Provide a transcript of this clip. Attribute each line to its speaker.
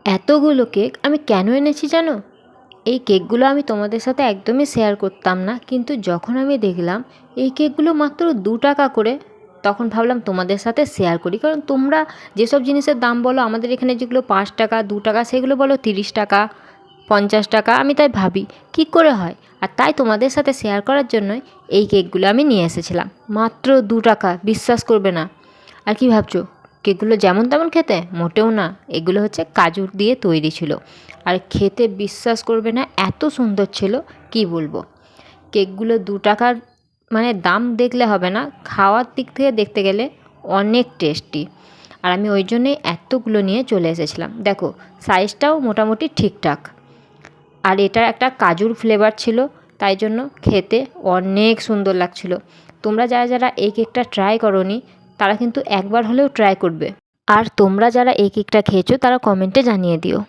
Speaker 1: এতগুলো কেক আমি কেন এনেছি জানো? এই কেকগুলো আমি তোমাদের সাথে একদমই শেয়ার করতাম না, কিন্তু যখন আমি দেখলাম এই কেকগুলো মাত্র 2 টাকা করে, তখন ভাবলাম তোমাদের সাথে শেয়ার করি। কারণ তোমরা যেসব জিনিসের দাম বলো আমাদের এখানে, যেগুলো 5 টাকা 2 টাকা, সেগুলো বলো 30 টাকা 50 টাকা। আমি তাই ভাবি কি করে হয়, আর তাই তোমাদের সাথে শেয়ার করার জন্যই এই কেকগুলো আমি নিয়ে এসেছিলাম। মাত্র 2 টাকা, বিশ্বাস করবে না। আর কি ভাবছো কেকগুলো যেমন তেমন খেতে? মোটেও না, এগুলো হচ্ছে কাজুর দিয়ে তৈরি ছিল। আর খেতে বিশ্বাস করবে না, এত সুন্দর ছিল কি বলবো। কেকগুলো 2 টাকার মানে দাম দেখলে হবে না, খাওয়ার দিক থেকে দেখতে গেলে অনেক টেস্টি। আর আমি ওই জন্যেই এতগুলো নিয়ে চলে এসেছিলাম। দেখো সাইজটাও মোটামুটি ঠিকঠাক, আর এটা একটা কাজুর ফ্লেভার ছিল, তাই জন্য খেতে অনেক সুন্দর লাগছিল। তোমরা যারা যারা এই কেকটা ট্রাই করোনি তারা কিন্তু একবার হলেও ট্রাই করবে। আর তোমরা যারা এই কেকটা খেয়েছো তারা কমেন্টে জানিয়ে দিও।